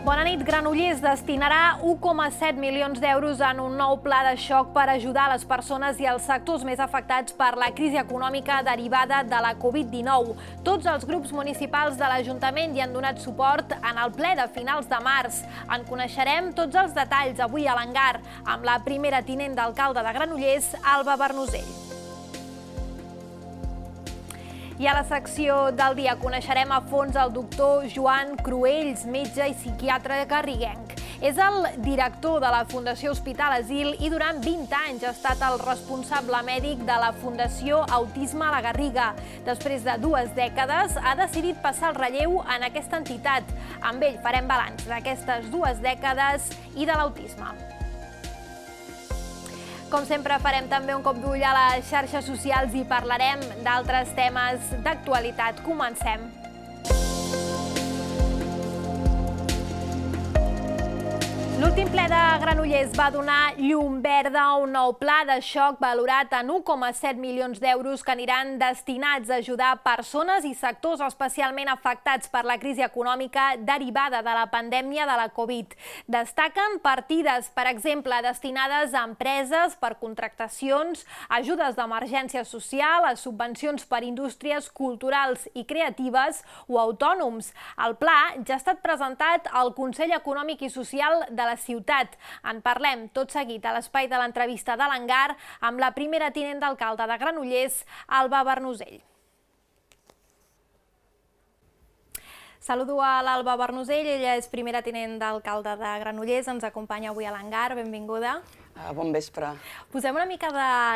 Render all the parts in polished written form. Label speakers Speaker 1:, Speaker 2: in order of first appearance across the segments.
Speaker 1: Bona nit. Granollers destinarà 1,7 milions d'euros en un nou pla de xoc per ajudar les persones i els sectors més afectats per la crisi econòmica derivada de la Covid-19. Tots els grups municipals de l'Ajuntament hi han donat suport en el ple de finals de març. En coneixerem tots els detalls avui a l'Hangar amb la primera tinent d'alcalde de Granollers, Alba Bernusell. I a la secció del dia coneixerem a fons el doctor Joan Cruells, metge i psiquiatre garriguenc. És el director de la Fundació Hospital Asil i durant 20 anys ha estat el responsable mèdic de la Fundació Autisme a la Garriga. Després de 2 dècades ha decidit passar el relleu en aquesta entitat. Amb ell farem balanç d'aquestes 2 dècades i de l'autisme. Com sempre, farem també un cop d'ull a les xarxes socials i parlarem d'altres temes d'actualitat. Comencem. L'últim ple de Granollers va donar llum verda a un nou pla de xoc valorat en 1,7 milions d'euros que aniran destinats a ajudar persones i sectors especialment afectats per la crisi econòmica derivada de la pandèmia de la Covid. Destaquen partides, per exemple, destinades a empreses per contractacions, ajudes d'emergència social, a subvencions per indústries culturals i creatives o autònoms. El pla ja ha estat presentat al Consell Econòmic i Social de la ciutat. En parlem tot seguit a l'espai de l'entrevista de l'Hangar amb la primera tinent d'alcalde de Granollers, Alba Bernusell. Saludo a l'Alba Bernusell, ella és primera tinent d'alcalde de Granollers, ens acompanya avui a l'Hangar, benvinguda.
Speaker 2: Bon vespre.
Speaker 1: Posem una mica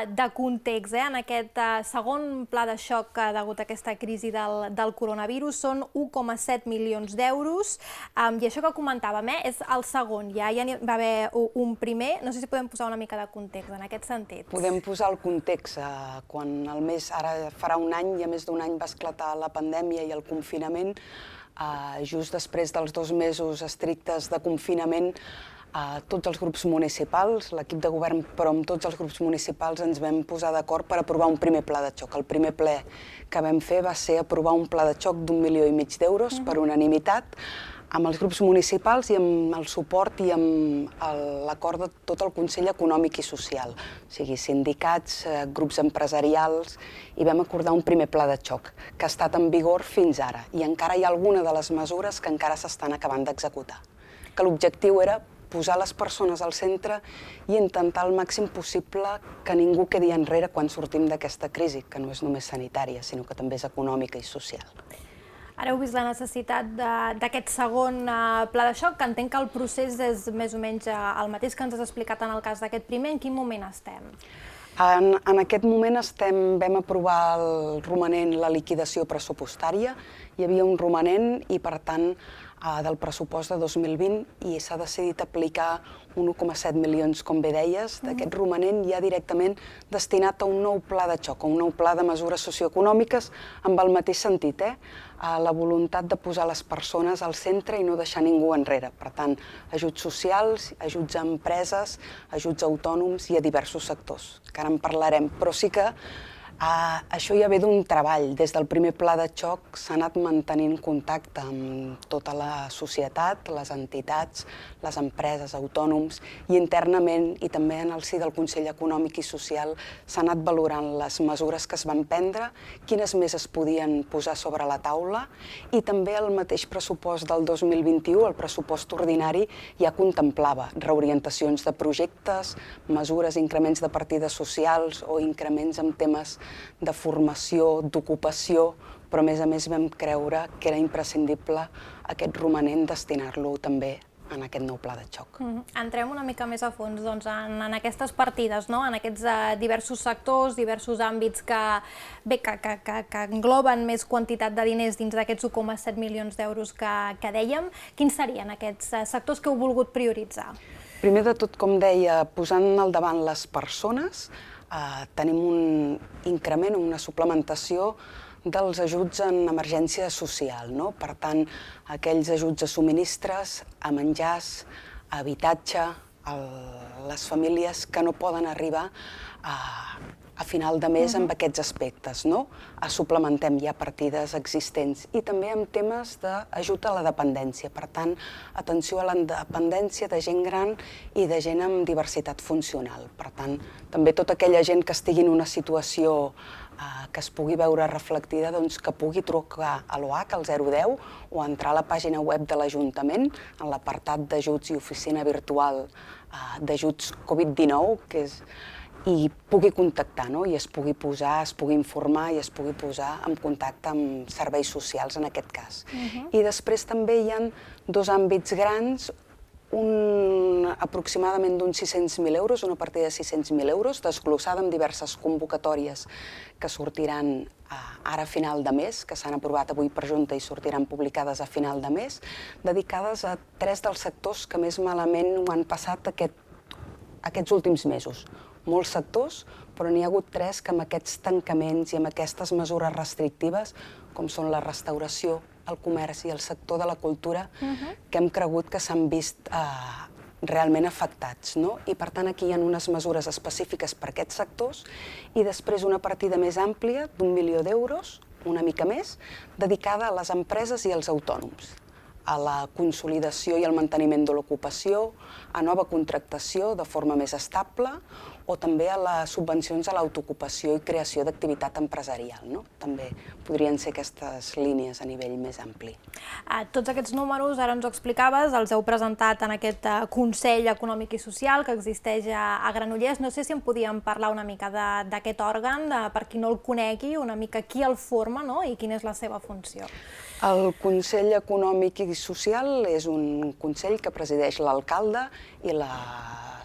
Speaker 1: de context en aquest segon pla de xoc degut a aquesta crisi del coronavirus. Són 1,7 milions d'euros i això que comentàvem és el segon. Ja hi va haver un primer. No sé si podem posar una mica de context en aquest sentit.
Speaker 2: Podem posar el context. Quan ara farà un any, ja més d'un any, va esclatar la pandèmia i el confinament, just després dels 2 mesos estrictes de confinament, tots els grups municipals, l'equip de govern, però amb tots els grups municipals ens vam posar d'acord per aprovar un primer pla de xoc. El primer ple que vam fer va ser aprovar un pla de xoc d'1,5 milió d'euros per unanimitat, amb els grups municipals i amb el suport i amb l'acord de tot el Consell Econòmic i Social, o sigui, sindicats, grups empresarials, i vam acordar un primer pla de xoc que ha estat en vigor fins ara. I encara hi ha alguna de les mesures que encara s'estan acabant d'executar. Que l'objectiu era posar les persones al centre i intentar el màxim possible que ningú quedi enrere quan sortim d'aquesta crisi, que no és només sanitària, sinó que també és econòmica i social.
Speaker 1: Ara heu vist la necessitat d'aquest segon pla de xoc, que entenc que el procés és més o menys el mateix que ens has explicat en el cas d'aquest primer. En quin moment estem?
Speaker 2: En aquest moment vam aprovar el romanent, la liquidació pressupostària. Hi havia un romanent i, per tant, del pressupost de 2020 i s'ha decidit aplicar 1,7 milions, com bé deies, d'aquest romanent ja directament destinat a un nou pla de xoc, a un nou pla de mesures socioeconòmiques amb el mateix sentit, la voluntat de posar les persones al centre i no deixar ningú enrere. Per tant, ajuts socials, ajuts a empreses, ajuts a autònoms i a diversos sectors, que ara en parlarem, però sí que això ja ve d'un treball. Des del primer pla de xoc s'ha anat mantenint contacte amb tota la societat, les entitats, les empreses, autònoms, i internament i també en el si del Consell Econòmic i Social s'ha anat valorant les mesures que es van prendre, quines més es podien posar sobre la taula, i també el mateix pressupost del 2021, el pressupost ordinari, ja contemplava reorientacions de projectes, mesures, increments de partides socials o increments en temes de formació, d'ocupació, però a més vam creure que era imprescindible aquest romanent destinar-lo també en aquest nou pla de xoc.
Speaker 1: Entrem una mica més a fons en aquestes partides, en aquests diversos sectors, diversos àmbits que engloben més quantitat de diners dins d'aquests 1,7 milions d'euros que dèiem. Quins serien aquests sectors que heu volgut prioritzar?
Speaker 2: Primer de tot, com deia, posant al davant les persones, tenim un increment, una suplementació dels ajuts en emergència social. Per tant, aquells ajuts a subministres, a menjars, a habitatge, a les famílies que no poden arribar a final de mes amb aquests aspectes, no? Suplementem ja partides existents i també amb temes d'ajut a la dependència. Per tant, atenció a la dependència de gent gran i de gent amb diversitat funcional. Per tant, també tota aquella gent que estigui en una situació que es pugui veure reflectida, doncs que pugui trucar a l'OAC, al 010, o entrar a la pàgina web de l'Ajuntament, en l'apartat d'ajuts i oficina virtual d'ajuts Covid-19, que és i pugui contactar, no? I es pugui posar, es pugui informar i es pugui posar en contacte amb serveis socials en aquest cas. I després també hi ha dos àmbits grans, aproximadament d'uns 600.000 euros, una partida de 600.000 euros, desglossada amb diverses convocatòries que sortiran ara a final de mes, que s'han aprovat avui per Junta i sortiran publicades a final de mes, dedicades a 3 dels sectors que més malament ho han passat aquests últims mesos. Molts sectors, però n'hi ha hagut 3 que amb aquests tancaments i amb aquestes mesures restrictives, com són la restauració, el comerç i el sector de la cultura, que hem cregut que s'han vist realment afectats, no? I per tant aquí hi ha unes mesures específiques per a aquests sectors i després una partida més àmplia d'1 milió d'euros, una mica més, dedicada a les empreses i als autònoms, a la consolidació i el manteniment de l'ocupació, a nova contractació de forma més estable o també a les subvencions a l'autoocupació i creació d'activitat empresarial, no? També podrien ser aquestes línies a nivell més ampli.
Speaker 1: Tots aquests números, ara ens ho explicaves, els heu presentat en aquest Consell Econòmic i Social que existeix a Granollers. No sé si en podíem parlar una mica d'aquest òrgan, per qui no el conegui, una mica qui el forma, no? I quina és la seva funció.
Speaker 2: El Consell Econòmic i Social és un consell que presideix l'alcalde i la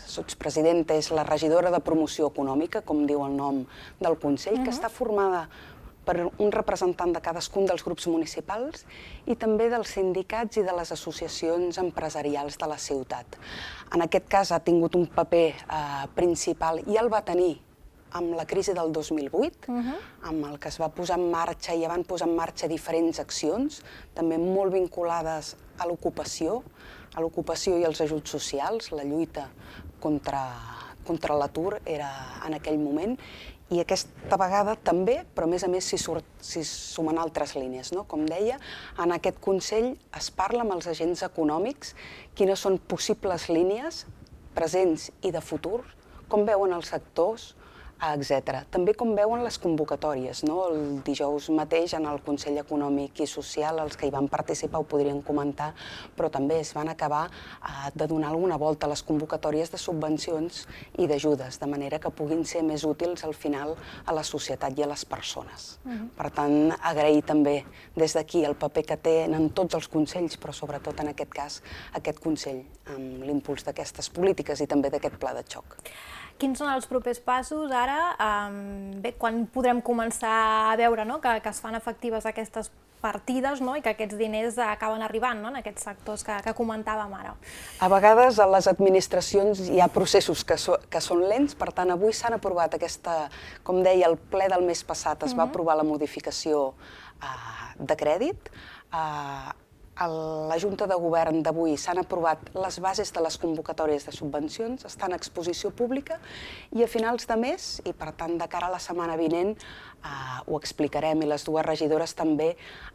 Speaker 2: sotspresidenta és la regidora de promoció econòmica, com diu el nom del Consell, que està formada per un representant de cadascun dels grups municipals i també dels sindicats i de les associacions empresarials de la ciutat. En aquest cas ha tingut un paper principal i el va tenir amb la crisi del 2008, amb el que es va posar en marxa i ja van posar en marxa diferents accions, també molt vinculades a l'ocupació i als ajuts socials, la lluita contra l'atur era en aquell moment, i aquesta vegada també, però a més s'hi sumen altres línies. Com deia, en aquest Consell es parla amb els agents econòmics quines són possibles línies presents i de futur, com veuen els sectors, etc. També com veuen les convocatòries. El dijous mateix en el Consell Econòmic i Social, els que hi van participar ho podrien comentar, però també es van acabar de donar alguna volta a les convocatòries de subvencions i d'ajudes, de manera que puguin ser més útils al final a la societat i a les persones. Per tant, agrair també des d'aquí el paper que tenen tots els consells, però sobretot en aquest cas aquest Consell, amb l'impuls d'aquestes polítiques i també d'aquest pla de xoc.
Speaker 1: Quins són els propers passos ara? Bé, quan podrem començar a veure que es fan efectives aquestes partides i que aquests diners acaben arribant en aquests sectors que comentàvem ara?
Speaker 2: A vegades a les administracions hi ha processos que són lents, per tant avui s'han aprovat com deia, el ple del mes passat es va aprovar la modificació de crèdit. A la Junta de Govern d'avui s'han aprovat les bases de les convocatòries de subvencions, estan a exposició pública i a finals de mes, i per tant de cara a la setmana vinent, ho explicarem i les dues regidores també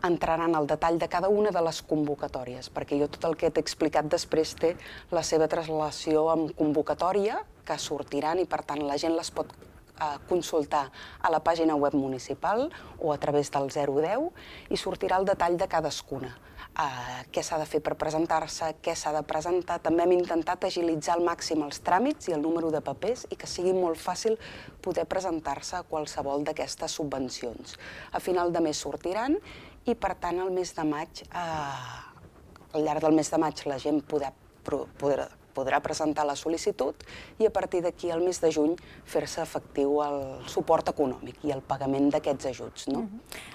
Speaker 2: entraran al detall de cada una de les convocatòries, perquè jo tot el que t'he explicat després té la seva translació amb convocatòria que sortiran i per tant la gent les pot consultar a la pàgina web municipal o a través del 010 i sortirà el detall de cadascuna. Què s'ha de fer per presentar-se, què s'ha de presentar. També hem intentat agilitzar al màxim els tràmits i el número de papers i que sigui molt fàcil poder presentar-se a qualsevol d'aquestes subvencions. A final de mes sortiran i, per tant, al llarg del mes de maig la gent podrà presentar la sol·licitud i a partir d'aquí, al mes de juny, fer-se efectiu el suport econòmic i el pagament d'aquests ajuts.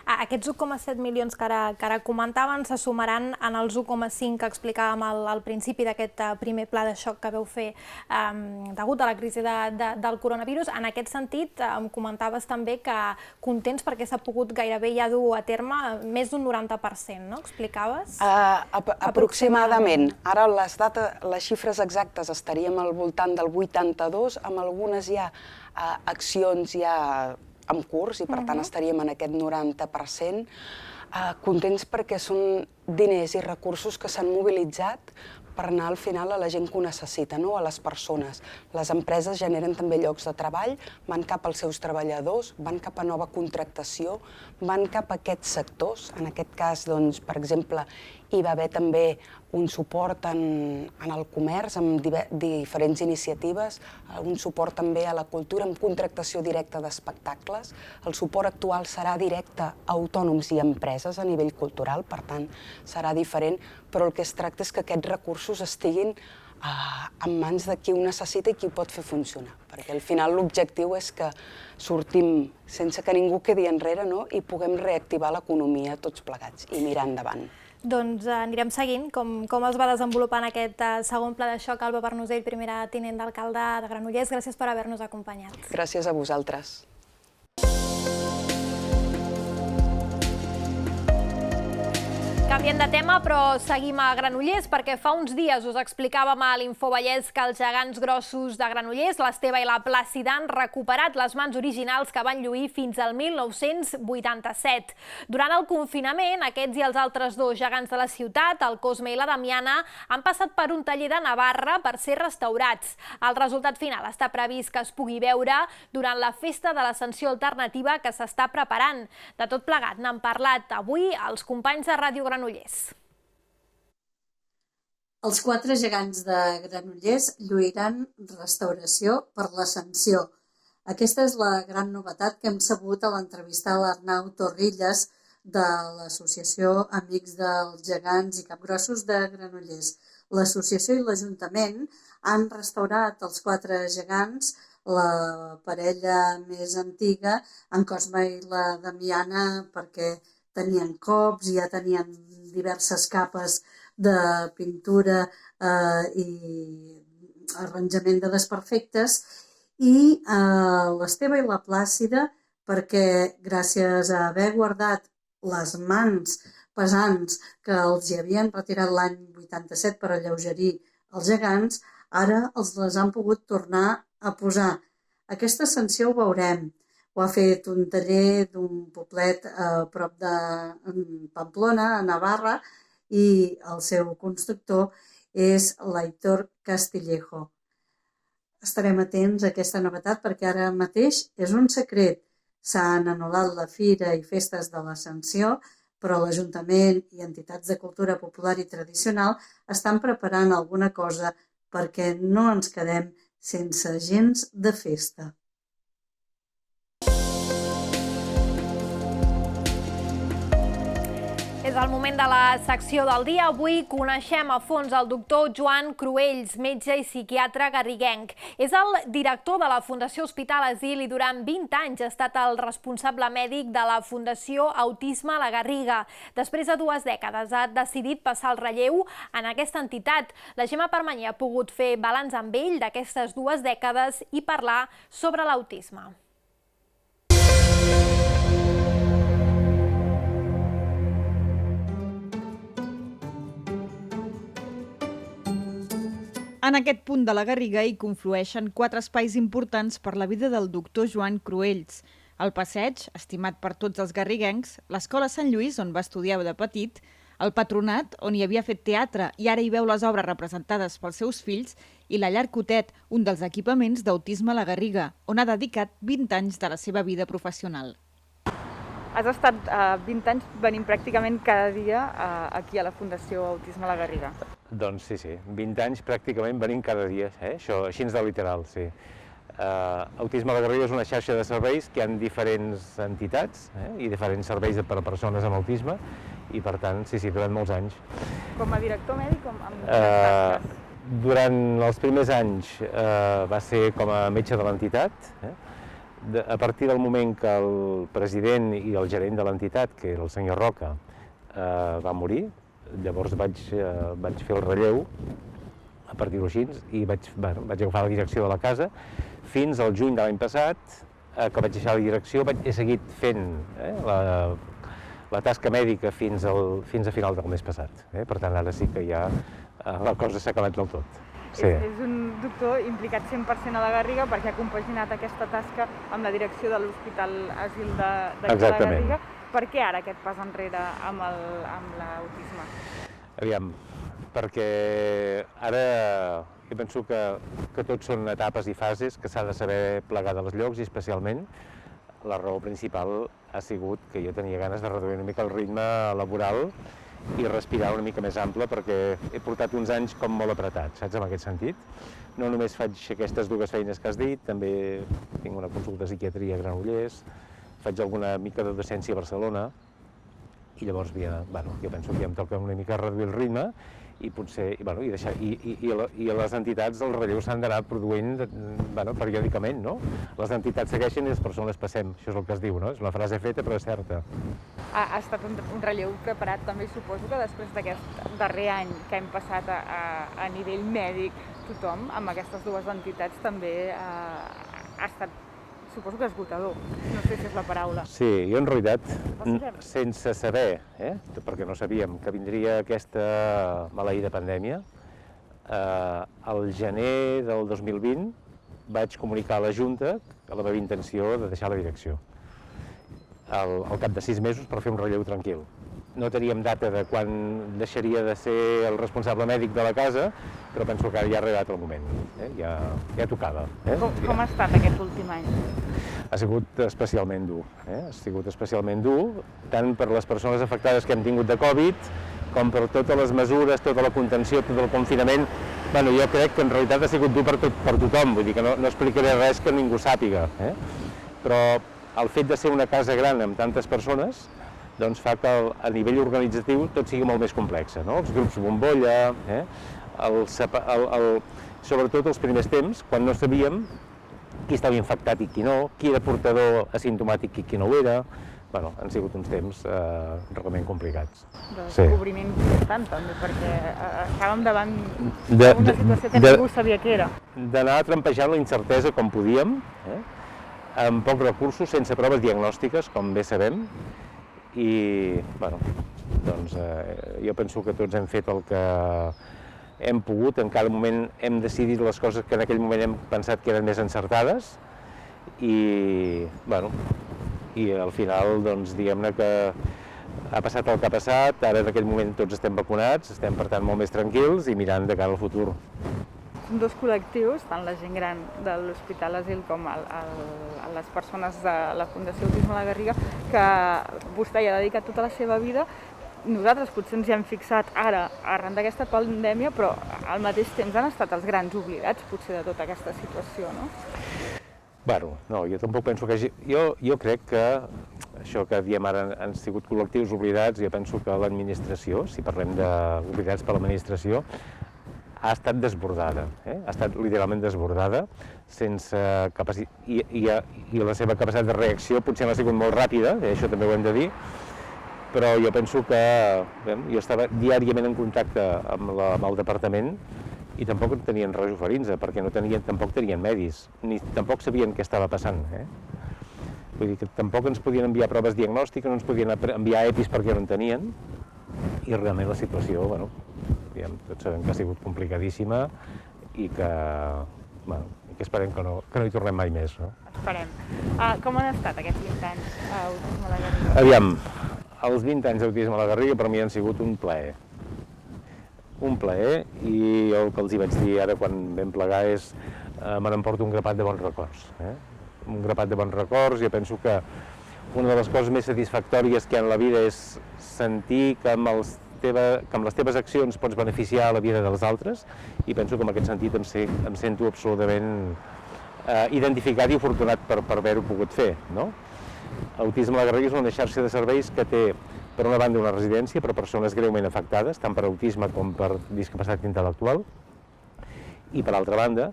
Speaker 1: Aquests 1,7 milions que ara comentaven se sumaran en els 1,5 que explicàvem al principi d'aquest primer pla de xoc que vau fer degut a la crisi del coronavirus. En aquest sentit, em comentaves també que contents perquè s'ha pogut gairebé ja dur a terme més d'un 90%, no? Explicaves?
Speaker 2: Aproximadament. Ara les xifres exactes estaríem al voltant del 82, amb algunes ja accions ja en curs i per tant estaríem en aquest 90%. Contents perquè són diners i recursos que s'han mobilitzat per anar al final a la gent que ho necessita, a les persones. Les empreses generen també llocs de treball, van cap als seus treballadors, van cap a nova contractació, van cap a aquests sectors. En aquest cas, doncs, per exemple, hi va haver també un suport en el comerç amb diferents iniciatives, un suport també a la cultura amb contractació directa d'espectacles. El suport actual serà directe a autònoms i empreses a nivell cultural, per tant, serà diferent, però el que es tracta és que aquests recursos estiguin en mans de qui ho necessita i qui ho pot fer funcionar, perquè al final l'objectiu és que sortim sense que ningú quedi enrere i puguem reactivar l'economia tots plegats i mirar endavant.
Speaker 1: Doncs anirem seguint com es va desenvolupant aquest segon pla de xoc. Alba Bernusell, primera tinent d'alcalde de Granollers, gràcies per haver-nos acompanyat.
Speaker 2: Gràcies a vosaltres.
Speaker 1: Canviem de tema, però seguim a Granollers perquè fa uns dies us explicàvem a l'Infovallès que els gegants grossos de Granollers, l'Esteve i la Plàcida, han recuperat les mans originals que van lluir fins al 1987. Durant el confinament, aquests i els altres dos gegants de la ciutat, el Cosme i la Damiana, han passat per un taller de Navarra per ser restaurats. El resultat final està previst que es pugui veure durant la festa de l'Ascensió Alternativa que s'està preparant. De tot plegat n'han parlat avui els companys de Ràdio Granollers.
Speaker 3: Els 4 gegants de Granollers lluiran restauració per l'Ascensió. Aquesta és la gran novetat que hem sabut a l'entrevistar a l'Arnau Torrillas de l'Associació Amics dels Gegants i Capgrossos de Granollers. L'associació i l'Ajuntament han restaurat els 4 gegants, la parella més antiga, en Cosme i la Damiana, perquè tenien cops, ja tenien diverses capes de pintura i arranjament de desperfectes, i l'Esteve i la Plàcida, perquè gràcies a haver guardat les mans pesants que els hi havien retirat l'any 87 per alleugerir els gegants, ara els les han pogut tornar a posar. Aquesta ascensió ho veurem. Ho ha fet un taller d'un poblet a prop de Pamplona, a Navarra, i el seu constructor és l'Aitor Castillejo. Estarem atents a aquesta novetat perquè ara mateix és un secret. S'han anul·lat la fira i festes de l'Ascensió, però l'Ajuntament i entitats de cultura popular i tradicional estan preparant alguna cosa perquè no ens quedem sense gens de festa.
Speaker 1: És el moment de la secció del dia. Avui coneixem a fons el doctor Joan Cruells, metge i psiquiatre garriguenc. És el director de la Fundació Hospital Asil i durant 20 anys ha estat el responsable mèdic de la Fundació Autisme a la Garriga. Després de 2 dècades ha decidit passar el relleu en aquesta entitat. La Gemma Permanyer ha pogut fer balanç amb ell d'aquestes 2 dècades i parlar sobre l'autisme.
Speaker 4: En aquest punt de la Garriga hi conflueixen 4 espais importants per la vida del doctor Joan Cruells. El passeig, estimat per tots els garriguencs, l'Escola Sant Lluís, on va estudiar de petit, el Patronat, on hi havia fet teatre i ara hi veu les obres representades pels seus fills, i la Llar Cotet, un dels equipaments d'Autisme a la Garriga, on ha dedicat 20 anys de la seva vida professional. Has estat 20 anys venint pràcticament cada dia aquí a la Fundació Autisme a la Garriga.
Speaker 5: Doncs sí, 20 anys pràcticament venint cada dia, això així de literal, sí. Autisme a la Garriga és una xarxa de serveis que hi ha diferents entitats i diferents serveis per a persones amb autisme i per tant, sí, durant molts anys.
Speaker 4: Com a director mèdic o amb tasques?
Speaker 5: Durant els primers anys va ser com a metge de l'entitat. A partir del moment que el president i el gerent de l'entitat, que era el senyor Roca, va morir, llavors vaig fer el relleu, a partir d'així, i vaig agafar la direcció de la casa, fins al juny de l'any passat, que vaig deixar la direcció, he seguit fent la tasca mèdica fins a final del mes passat. Per tant, ara sí que ja la cosa s'ha acabat del tot. Sí.
Speaker 4: És un doctor implicat 100% a la Garriga perquè ha compaginat aquesta tasca amb la direcció de l'Hospital Asil de la Garriga. Per què ara aquest pas enrere amb l'autisme?
Speaker 5: Aviam, perquè ara jo penso que tot són etapes i fases que s'ha de saber plegar dels llocs, i especialment la raó principal ha sigut que jo tenia ganes de reduir una mica el ritme laboral i respirar una mica més ample, perquè he portat uns anys com molt apretats, saps, en aquest sentit. No només faig aquestes dues feines que has dit, també tinc una consulta de psiquiatria a Granollers, faig alguna mica de docència a Barcelona, i llavors jo penso que ja em toca una mica reduir el ritme i potser, i les entitats, el relleu s'han d'anar produint periòdicament, no? Les entitats segueixen i les persones passem, això és el que es diu, no? És una frase feta però és certa.
Speaker 4: Ha estat un relleu preparat també, suposo que després d'aquest darrer any que hem passat a nivell mèdic, tothom, amb aquestes dues entitats també ha estat, suposo que esgotador, no sé si és la paraula.
Speaker 5: Sí, jo en realitat, sense saber, perquè no sabíem que vindria aquesta maleïda pandèmia, al gener del 2020 vaig comunicar a la Junta la meva intenció de deixar la direcció. Al cap de 6 mesos per fer un relleu tranquil. No teníem data de quan deixaria de ser el responsable mèdic de la casa, però penso que ara ja ha arribat el moment, ja tocava.
Speaker 4: Com ha estat aquest últim any?
Speaker 5: Ha sigut especialment dur, ha sigut especialment dur, tant per les persones afectades que hem tingut de Covid, com per totes les mesures, tota la contenció, tot el confinament. Jo crec que en realitat ha sigut dur per tothom, vull dir que no explicaré res que ningú sàpiga, però el fet de ser una casa gran amb tantes persones doncs fa que a nivell organitzatiu tot sigui molt més complex, no? Els grups bombolla, sobretot els primers temps, quan no sabíem qui estava infectat i qui no, qui era portador asimptomàtic i qui no ho era. Han sigut uns temps realment complicats.
Speaker 4: De descobriment constant també, perquè estàvem davant d'una situació que ningú sabia què era.
Speaker 5: D'anar trampejant la incertesa com podíem, amb pocs recursos, sense proves diagnòstiques, com bé sabem, i jo penso que tots hem fet el que hem pogut, en cada moment hem decidit les coses que en aquell moment hem pensat que eren més encertades, i al final, diguem-ne que ha passat el que ha passat, ara en aquell moment tots estem vacunats, estem per tant molt més tranquils i mirant de cara al futur.
Speaker 4: Són dos col·lectius, tant la gent gran de l'Hospital Asil com les persones de la Fundació Autisme a la Garriga, que vostè hi ha dedicat tota la seva vida. Nosaltres potser ens hi hem fixat ara, arran d'aquesta pandèmia, però al mateix temps han estat els grans oblidats, potser, de tota aquesta situació, no?
Speaker 5: No, jo tampoc penso que... Jo crec que això que diem ara han sigut col·lectius oblidats, jo penso que l'administració, si parlem d'oblidats per l'administració, ha estat desbordada, ha estat literalment desbordada, sense capacitat... I la seva capacitat de reacció potser no ha sigut molt ràpida, això també ho hem de dir, però jo penso que jo estava diàriament en contacte amb el departament i tampoc tenien res a oferir-nos, perquè tampoc tenien medis, ni tampoc sabien què estava passant. Vull dir que tampoc ens podien enviar proves diagnòstiques, no ens podien enviar EPIs perquè no en tenien, i realment la situació, tots sabem que ha sigut complicadíssima i que esperem que no hi tornem mai més.
Speaker 4: Esperem. Com han estat aquests 20 anys a Autisme a la Garriga?
Speaker 5: Aviam, els 20 anys d'Autisme a la Garriga per mi han sigut un plaer. Un plaer, i el que els hi vaig dir ara quan vam plegar és me n'emporto un grapat de bons records. Un grapat de bons records, jo penso que una de les coses més satisfactòries que hi ha en la vida és sentir que amb les teves accions pots beneficiar la vida dels altres, i penso que en aquest sentit em sento absolutament identificat i afortunat per haver-ho pogut fer. Autisme a la Garriga és una xarxa de serveis que té, per una banda, una residència per a persones greument afectades, tant per autisme com per discapacitat intel·lectual, i per altra banda,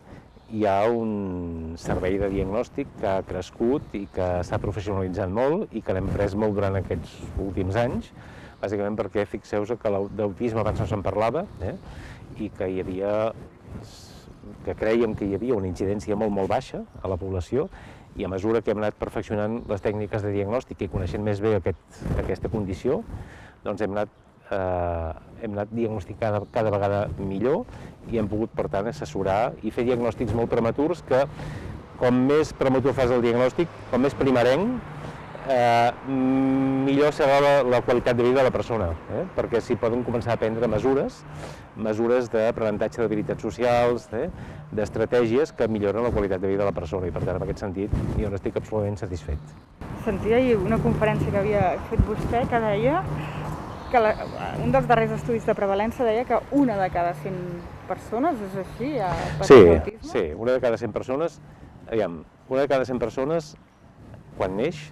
Speaker 5: hi ha un servei de diagnòstic que ha crescut i que s'ha professionalitzat molt i que l'hem pres molt durant aquests últims anys, bàsicament perquè fixeu-vos que d'autisme abans no se'n parlava i que crèiem que hi havia una incidència molt, molt baixa a la població, i a mesura que hem anat perfeccionant les tècniques de diagnòstic i coneixent més bé aquesta condició, doncs hem anat hem anat diagnosticant cada vegada millor i hem pogut, per tant, assessorar i fer diagnòstics molt prematurs que, com més prematur fas el diagnòstic, com més primerenc, millor serà la qualitat de vida de la persona, perquè s'hi poden començar a prendre mesures d'aprenentatge d'habilitats socials, d'estratègies que milloren la qualitat de vida de la persona, i per tant, en aquest sentit, jo n'estic absolutament satisfet.
Speaker 4: Sentia ahir una conferència que havia fet vostè que deia que un dels darrers estudis de prevalença deia que una de cada 100 persones, és així, pateix autisme?
Speaker 5: Sí, una de cada 100 persones, una de cada 100 persones, quan neix,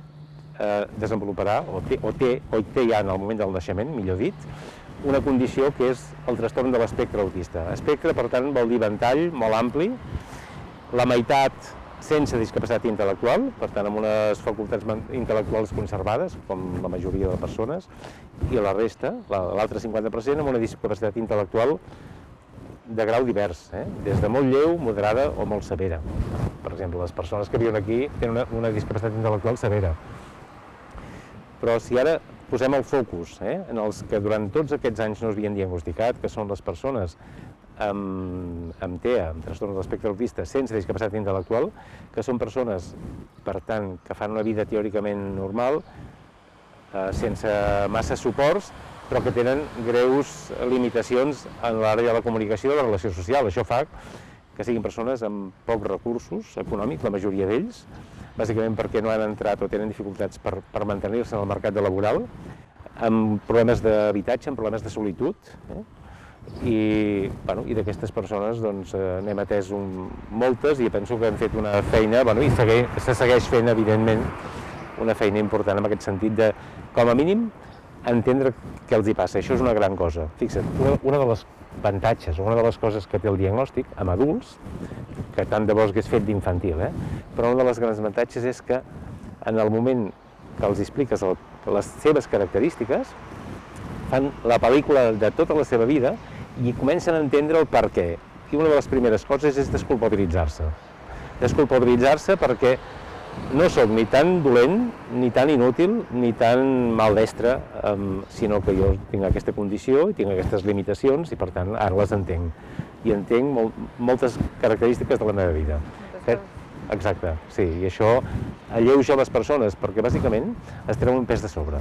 Speaker 5: desenvoluparà, o té ja en el moment del naixement, millor dit, una condició que és el trastorn de l'espectre autista. Espectre, per tant, vol dir ventall molt ampli, la meitat sense discapacitat intel·lectual, per tant, amb unes facultats intel·lectuals conservades, com la majoria de persones, i la resta, l'altre 50%, amb una discapacitat intel·lectual de grau divers, des de molt lleu, moderada o molt severa. Per exemple, les persones que viuen aquí tenen una discapacitat intel·lectual severa. Però si ara posem el focus en els que durant tots aquests anys no s'havien diagnosticat, que són les persones amb TEA, amb trastorn de l'espectre autista, sense discapacitat intel·lectual, que són persones, per tant, que fan una vida teòricament normal, sense massa suports, però que tenen greus limitacions en l'àrea de la comunicació i de la relació social. Això fa que siguin persones amb pocs recursos econòmics, la majoria d'ells, bàsicament perquè no han entrat o tenen dificultats per mantenir-se en el mercat laboral, amb problemes d'habitatge, amb problemes de solitud, i d'aquestes persones n'hem atès moltes i penso que hem fet una feina, i se segueix fent, evidentment, una feina important en aquest sentit de, com a mínim, entendre què els hi passa. Això és una gran cosa. Fixa't, una de les avantatges, una de les coses que té el diagnòstic amb adults, que tant de bo hagués fet d'infantil, però una de les grans avantatges és que en el moment que els expliques les seves característiques, fan la pel·lícula de tota la seva vida i comencen a entendre el per què. I una de les primeres coses és desculpabilitzar-se. Desculpabilitzar-se perquè no soc ni tan dolent, ni tan inútil, ni tan maldestre, sinó que jo tinc aquesta condició i tinc aquestes limitacions i, per tant, ara les entenc. I entenc moltes característiques de la meva vida. Exacte, sí, i això alleuja les persones, perquè bàsicament es treu un pes de sobre.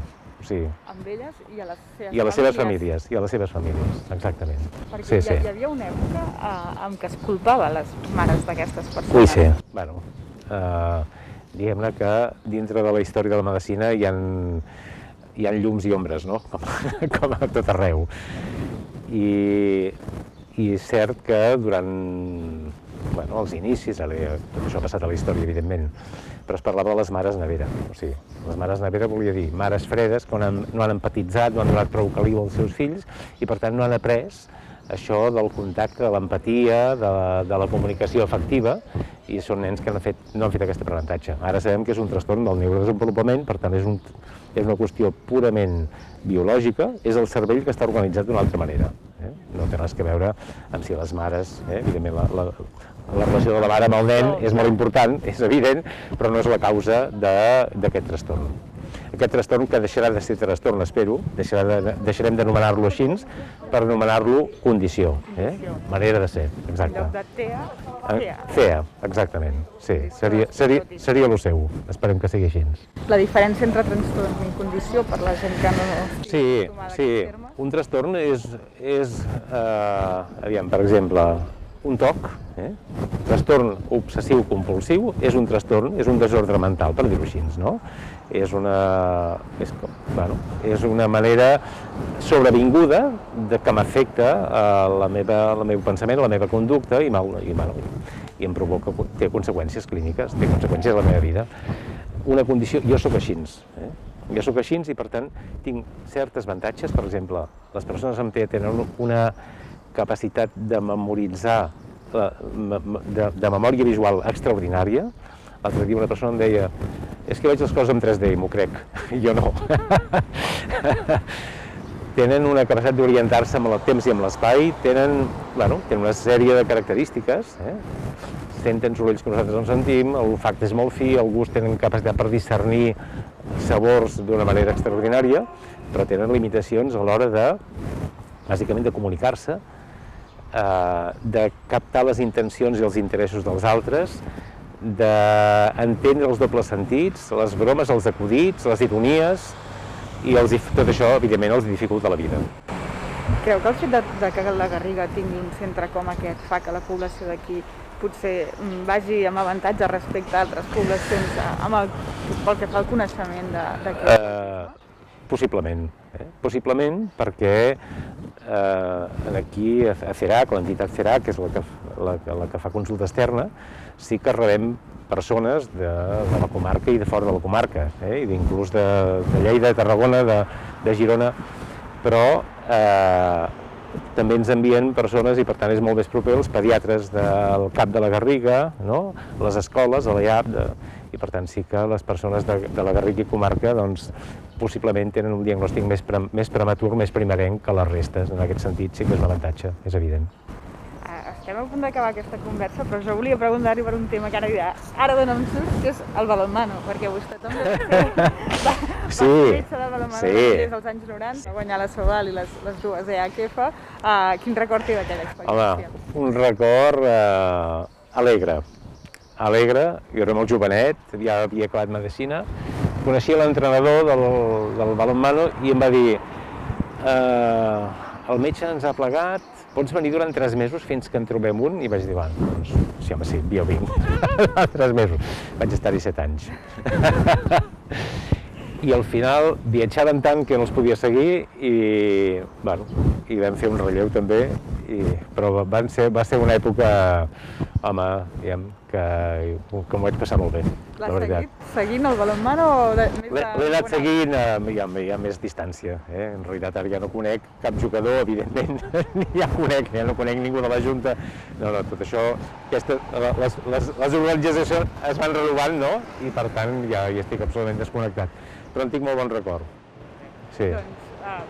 Speaker 4: Amb elles i a les seves famílies.
Speaker 5: I a les seves famílies, exactament.
Speaker 4: Perquè hi havia una època en què es culpava les mares d'aquestes persones.
Speaker 5: Ui, sí. Bueno, diguem-ne que dintre de la història de la medicina hi ha llums i ombres, no? Com a tot arreu. I és cert que durant els inicis, tot això ha passat a la història, evidentment, però es parlava de les mares nevera. O sigui, les mares nevera volia dir mares fredes que no han empatitzat, no han donat prou caliu als seus fills i, per tant, no han après això del contacte, de l'empatia, de la comunicació afectiva, i són nens que no han fet aquest aprenentatge. Ara sabem que és un trastorn del neurodesenvolupament, per tant és una qüestió purament biològica, és el cervell que està organitzat d'una altra manera. No té res a veure amb si les mares, evidentment la relació de la mare amb el nen és molt important, és evident, però no és la causa d'aquest trastorn. Aquest trastorn que deixarà de ser trastorn, espero, deixarem d'anomenar-lo així per anomenar-lo condició, manera de ser, exacte.
Speaker 4: En lloc de TEA, CEA.
Speaker 5: CEA, exactament, sí, seria el seu, esperem que sigui així.
Speaker 4: La diferència entre trastorn i condició per la gent que no estigui acostumada a aquest terme?
Speaker 5: Un trastorn és, per exemple, un TOC, trastorn obsessiu compulsiu, és un trastorn, és un desordre mental, per dir-ho així, no? És una manera sobrevinguda que m'afecta el meu pensament, la meva conducta i em provoca, té conseqüències clíniques, té conseqüències a la meva vida. Una condició, jo sóc així, jo sóc així i per tant tinc certes avantatges, per exemple, les persones amb TEA tenen una capacitat de memoritzar, de memòria visual extraordinària. L'altre dia una persona em deia és que veig les coses en 3D i m'ho crec, jo no. Tenen una capacitat d'orientar-se amb el temps i amb l'espai, tenen una sèrie de característiques, senten sorolls que nosaltres no sentim, l'olfacte és molt fi, alguns tenen capacitat per discernir sabors d'una manera extraordinària, però tenen limitacions a l'hora de, bàsicament, de comunicar-se, de captar les intencions i els interessos dels altres, d'entendre els dobles sentits, les bromes, els acudits, les ironies, i tot això, evidentment, els dificulta la vida.
Speaker 4: Creu que el fet de que la Garriga tingui un centre com aquest fa que la població d'aquí potser vagi amb avantatge respecte a altres poblacions pel que fa al coneixement d'aquest?
Speaker 5: Possiblement. Possiblement perquè aquí a CERAC, l'entitat CERAC, que és la que fa consulta externa, sí que rebem persones de la comarca i de fora de la comarca, i inclús de Lleida, de Tarragona, de Girona, però també ens envien persones, i per tant és molt més proper, els pediatres del Cap de la Garriga, les escoles, a l'EAP, i per tant sí que les persones de la Garriga i comarca possiblement tenen un diagnòstic més prematur, més primerenc que les restes. En aquest sentit sí que és un avantatge, és evident.
Speaker 4: Estem a punt d'acabar aquesta conversa, però jo volia preguntar-li per un tema que ara dona un surt, que és el balonmano, perquè vostè també va ser de balonmano des dels anys 90, va guanyar la Sobal i les dues EHF. Quin record té d'aquella experiència?
Speaker 5: Home, un record alegre. Jo era molt jovenet, ja havia acabat medicina, coneixia l'entrenador del balonmano i em va dir el metge ens ha plegat, pots venir durant 3 mesos fins que en trobem un? I vaig dir, doncs, sí, home, sí, jo vinc. 3 mesos. Vaig estar-hi 7 anys. I al final viatjàvem tant que no els podia seguir i vam fer un relleu també, però va ser una època, home, diguem, que m'ho vaig passar molt bé, la veritat.
Speaker 4: L'has seguint el balonmano o més de...
Speaker 5: L'he anat seguint a més distància. En realitat ara ja no conec cap jugador, evidentment, ja no conec ningú de la Junta. No, tot això, les organitzacions es van renovant, no? I per tant ja hi estic absolutament desconnectat. Però en tinc molt bon record. Sí.
Speaker 4: Doncs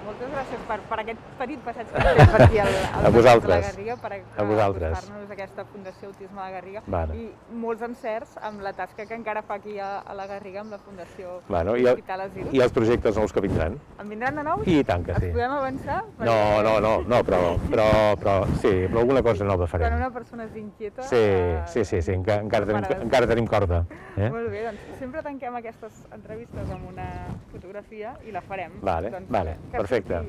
Speaker 4: moltes gràcies per aquest petit passeig que hem fet per aquí al Passeig de la Garriga, per acostar-nos a aquesta Fundació Autisme de la Garriga i molts encerts amb la tasca que encara fa aquí a la Garriga amb la Fundació Hospital Asil.
Speaker 5: I els projectes nous que vindran.
Speaker 4: En vindran de nous?
Speaker 5: I tant que sí.
Speaker 4: Els podem avançar?
Speaker 5: No, però sí, però alguna cosa nova farem.
Speaker 4: Quan una persona és inquieta...
Speaker 5: Sí, encara tenim corda.
Speaker 4: Molt bé, doncs sempre tanquem aquestes entrevistes amb una fotografia i la farem.
Speaker 5: Vale, perfecte.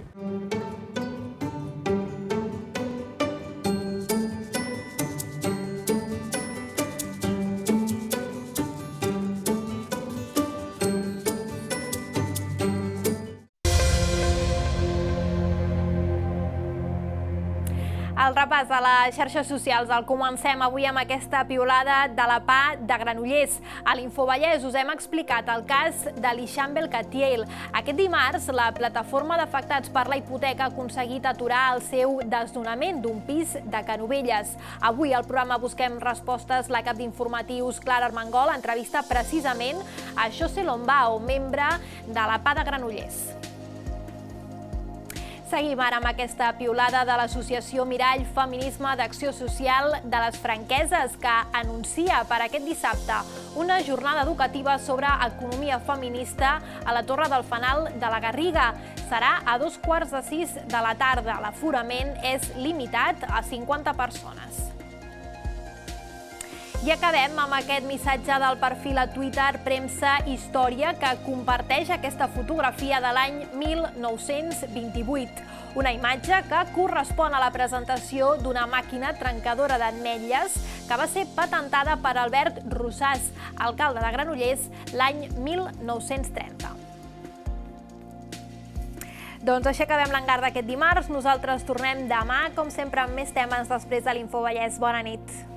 Speaker 1: El repàs a les xarxes socials el comencem avui amb aquesta piulada de la PA de Granollers. A l'Infovallès us hem explicat el cas de l'Ixam Belcatiel. Aquest dimarts, la plataforma d'afectats per la hipoteca ha aconseguit aturar el seu desnonament d'un pis de Canovelles. Avui al programa Busquem Respostes, la cap d'informatius Clara Armengol entrevista precisament a José Lombao, membre de la PA de Granollers. Seguim ara amb aquesta piulada de l'associació Mirall Feminisme d'Acció Social de les Franqueses, que anuncia per aquest dissabte una jornada educativa sobre economia feminista a la Torre del Fanal de la Garriga. Serà a 5:15 de la tarda. L'aforament és limitat a 50 persones. I acabem amb aquest missatge del perfil a Twitter Premsa Història, que comparteix aquesta fotografia de l'any 1928. Una imatge que correspon a la presentació d'una màquina trencadora d'ametlles que va ser patentada per Albert Rosàs, alcalde de Granollers, l'any 1930. Doncs així acabem l'engar d'aquest dimarts. Nosaltres tornem demà, com sempre, amb més temes després de l'Infovallès. Bona nit.